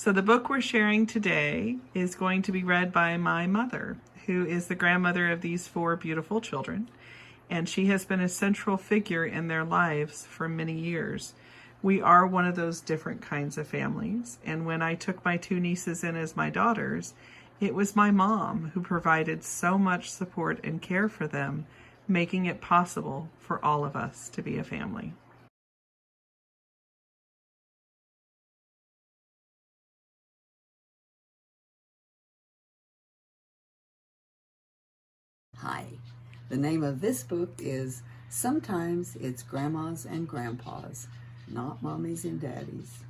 So the book we're sharing today is going to be read by my mother, who is the grandmother of these 4 beautiful children, and she has been a central figure in their lives for many years. We are one of those different kinds of families, and when I took my 2 nieces in as my daughters, it was my mom who provided so much support and care for them, making it possible for all of us to be a family. Hi, the name of this book is Sometimes It's Grandmas and Grandpas, Not Mommies and Daddies.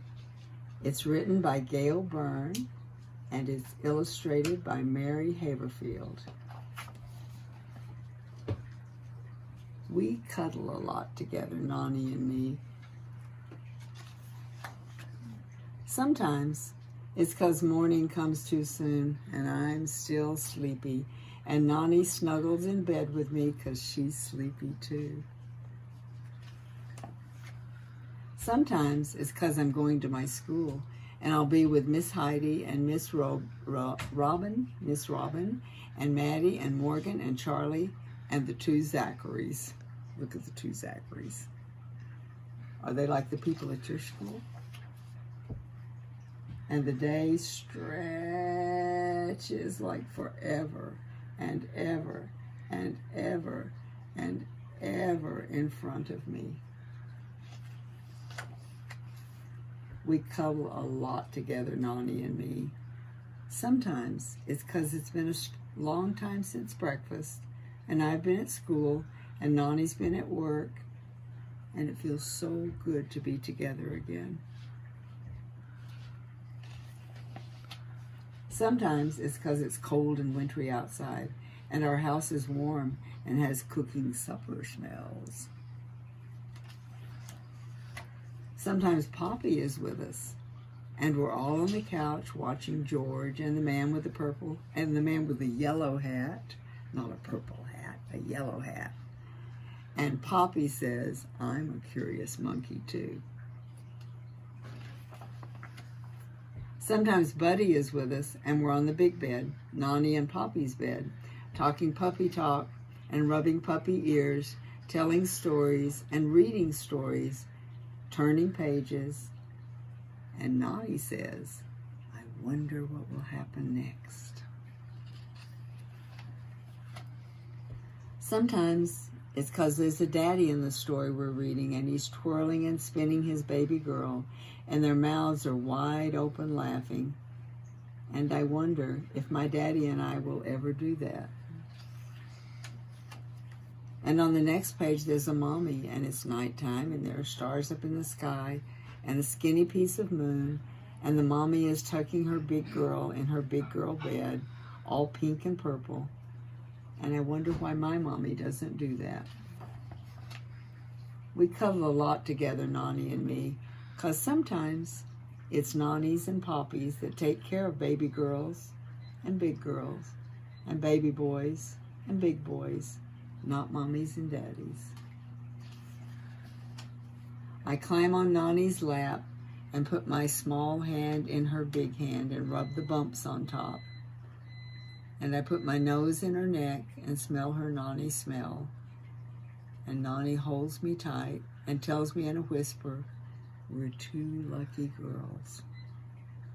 It's written by Gail Byrne and it's illustrated by Mary Haverfield. We cuddle a lot together, Nani and me. Sometimes it's 'cause morning comes too soon and I'm still sleepy, and Nani snuggles in bed with me 'cause she's sleepy too. Sometimes it's 'cause I'm going to my school and I'll be with Miss Heidi and Miss Robin, and Maddie and Morgan and Charlie and the 2 Zacharys. Look at the 2 Zacharys. Are they like the people at your school? And the day stretches like forever and ever and ever and ever in front of me. We cuddle a lot together, Nani and me. Sometimes it's 'cause it's been a long time since breakfast, and I've been at school, and Nani's been at work, and it feels so good to be together again. Sometimes it's 'cause it's cold and wintry outside, and our house is warm and has cooking supper smells. Sometimes Poppy is with us, and we're all on the couch watching George and the man with the yellow hat, not a purple hat, a yellow hat. And Poppy says, "I'm a curious monkey too." Sometimes Buddy is with us, and we're on the big bed, Nani and Poppy's bed, talking puppy talk and rubbing puppy ears, telling stories and reading stories, turning pages. And Nani says, "I wonder what will happen next." Sometimes it's 'cause there's a daddy in the story we're reading, and he's twirling and spinning his baby girl, and their mouths are wide open laughing. And I wonder if my daddy and I will ever do that. And on the next page there's a mommy, and it's nighttime, and there are stars up in the sky, and a skinny piece of moon, and the mommy is tucking her big girl in her big girl bed, all pink and purple. And I wonder why my mommy doesn't do that. We cuddle a lot together, Nani and me, 'cause sometimes it's Nani's and Poppy's that take care of baby girls, and baby boys and big boys, not mommies and daddies. I climb on Nani's lap and put my small hand in her big hand and rub the bumps on top. And I put my nose in her neck and smell her Nani smell. And Nani holds me tight and tells me in a whisper, "We're 2 lucky girls."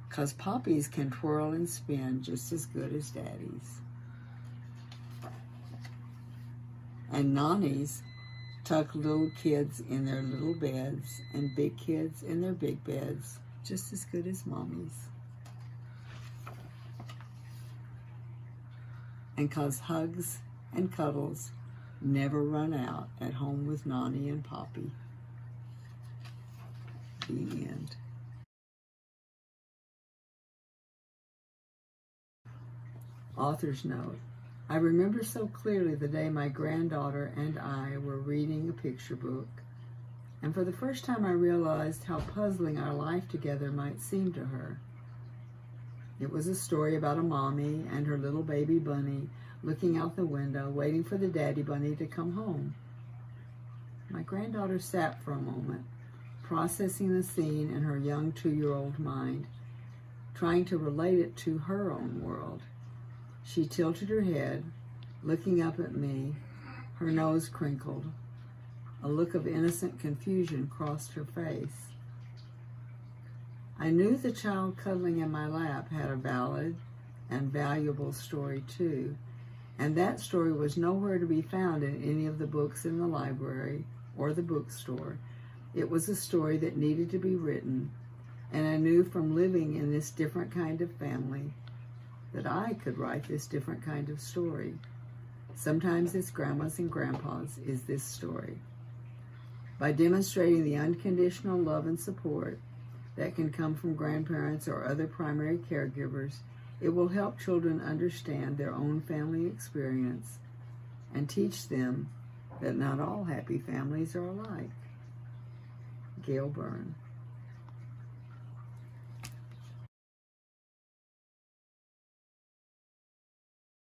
'Cause Poppy's can twirl and spin just as good as Daddy's. And Nani's tuck little kids in their little beds and big kids in their big beds just as good as Mommy's. And 'cause hugs and cuddles never run out at home with Nani and Poppy. The end. Author's note. I remember so clearly the day my granddaughter and I were reading a picture book, and for the first time I realized how puzzling our life together might seem to her. It was a story about a mommy and her little baby bunny looking out the window, waiting for the daddy bunny to come home. My granddaughter sat for a moment, processing the scene in her young 2-year-old mind. trying to relate it to her own world. She tilted her head, looking up at me, her nose crinkled. A look of innocent confusion crossed her face. I knew the child cuddling in my lap had a valid and valuable story too, and that story was nowhere to be found in any of the books in the library or the bookstore. It was a story that needed to be written, and I knew from living in this different kind of family that I could write this different kind of story. Sometimes it's grandma's and grandpa's is this story. By demonstrating the unconditional love and support that can come from grandparents or other primary caregivers, it will help children understand their own family experience and teach them that not all happy families are alike. Gail Byrne.